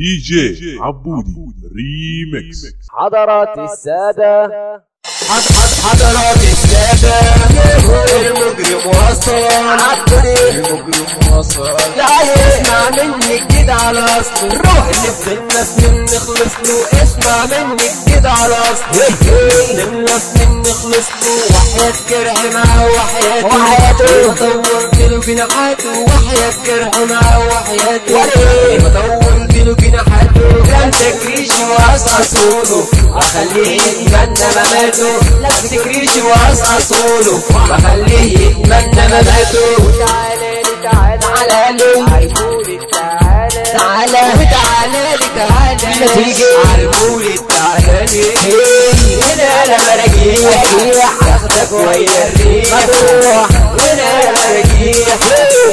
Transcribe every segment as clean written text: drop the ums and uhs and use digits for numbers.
دي جي عبودي ريميكس. حضرات السادة حضرات السادة، المجرم وصل المجرم وصل. لا اسمع مني كده على اصله، روح نفضل سنين نخلص له. اسمع مني كده على اصله، نخلص سنين نخلص له. وحياة جرح معاه وحياته مطول له جناحاته. وحياة جرح معاه وحياته مطول له جناحاته. لا تجريش واسقصوله، اخليه يتمنى مماته. لا تجريش واسقصوله، اخليه يتمنى مماته. تعالى لي تعالى عربولي تعالى تعالى لي تعالى ما تيجي عربولي تعالى لي. هنا انا مراجيح تاخدك ويا الريح. هنا انا مراجيح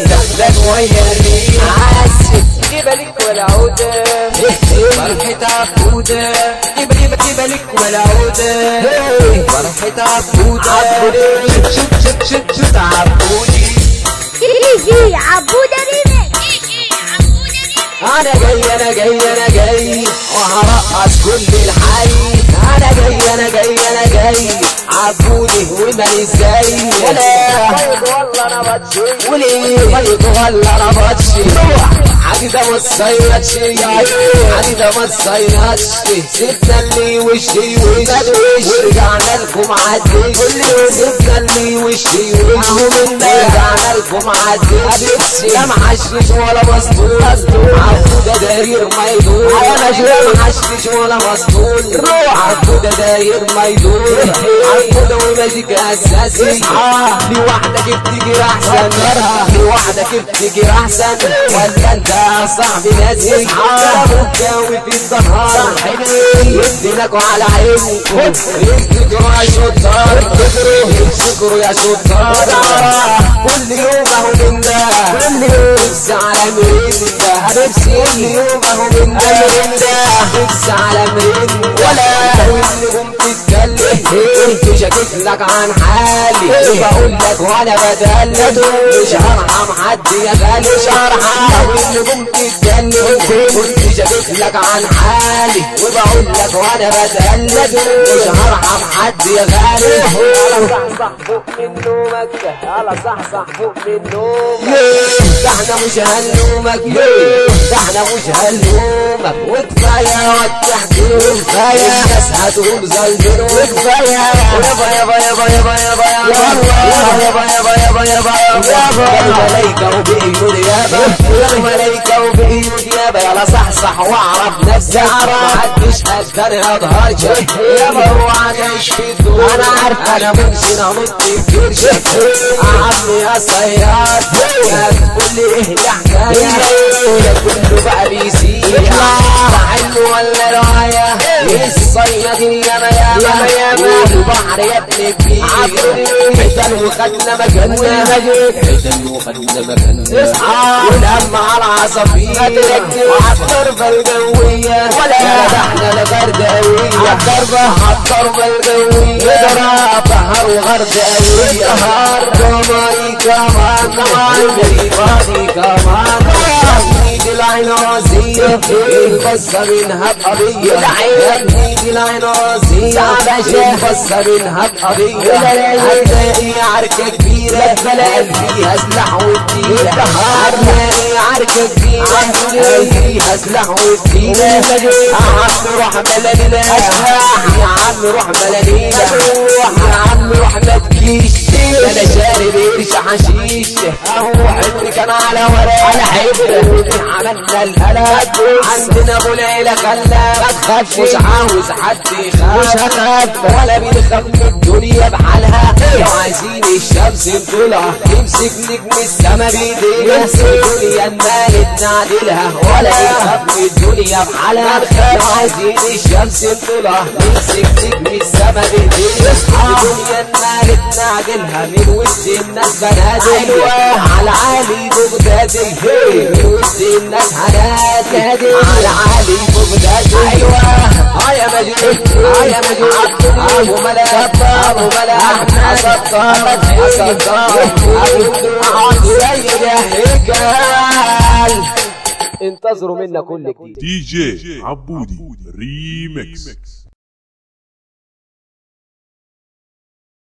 تاخدك ويا الريح. عسل جبلك ولا عودة فرحة عبودة. جبلك ولا عودة فرحة عبودة. شوت عبودي دي عبودة ريميكس. انا جاي وهرقص كل الحي. انا جاي عبودي ومالي ازاي. ولا والله انا بتشي وليه بيض ولا انا بتشي. عديدة ما تصيدش عديدة ما تصيدش. سيبنا اللي وشي ورجعنا لكم عدي. سيبنا اللي وشي ورجعنا لكم عدي. لا محشش ولا مسطول، عبودة داير ما يدور. لا محشش ولا مسطول، عبودة داير ما يدور. عبودة وماجيك اساسي. لوحدك بتجري احسن، لوحدك بتجري احسن. ولا انت صاحبي ناسي. ابوك في الظهر يدينكوا على عيني. يفتكروا يا شطار، يفتكروا يا شطار. كل يوم اهو من ده، نفسي على مريندة. كل يوم اهو من ده، نفسي على مريندة. ولا والنجوم تتكلم كنت شاكك لك عن حالي. بقول لك وانا بدلت مش هرحم حد يا غالي. مش هرحم والنجوم تتكلم كنت شاكك لك عن حالي. وبقول لك وانا بدلت مش هرحم حد يا غالي. صح فوق من نومك، يلا صح فوق من نومك. ده احنا مش هنلومك، ده احنا مش هنلومك. وكفايه والتحكيم كفايه، الناس هتقول ظالمين. وكفايه يابا يابا يابا يابا يابا يابا يابا يابا يابا الملايكه وبايد يابا. الملايكه وبايد يابا. يلا صح واعرف نفسك، محدش هيقدر يظهرك. يابا اوعى تعيش في الدور. انا عارف انا ممكن انط بكرشك. عمي يا صياد تقول لي ايه الحكايه. ده كله بقى بيسيح حلو ولا روايه. الصيادين ياما والبحر يا ابن كبير. حيتان وخدنا مكاننا، حيتان وخدنا مكاننا. ولما على العصافير وعالضربه الجويه. ولا ده احنا الغرداويه عالضربه الجويه. ضرب بحر وغرداويه. كمان دي العنازية القصة منها بقضية. دي العنازية القصة منها بقضية. هتلاقي عركة كبيرة فيها سلاح وكتيرة. هتلاقي عركة كبيرة فيها سلاح وكتيرة. يا عم روح بلدنا، يا عم روح بلدنا، يا عم روح ما تجيش. انا شارب قرش حشيش اهو. حبري كان على ورق على حبر عملنا القلق. عندنا ابو العيله خلى ما تخافش. مش عاوز حد يخاف، مش هخاف ولا بنخاف من الدنيا بحالها. لو عايزين الشمس تطلع نمسك نجم السما بايدينا. نمسك الدنيا المالت نعدلها ولا نخاف من الدنيا بحالها. لو عايزين الشمس تطلع نمسك نجم السما بايدينا. الدنيا المالت نعدلها من وسط الناس بنادي. على عالي بغدادي من وسط الناس هنادي. على عالي بغدادي. ايوه يا مجنون يا مجنون. ابو ملاك ابو ملاك احمد اصدقاء ابو السيد يا هيكل. انتظروا منا كل جديد. دي جي عبودي ريميكس.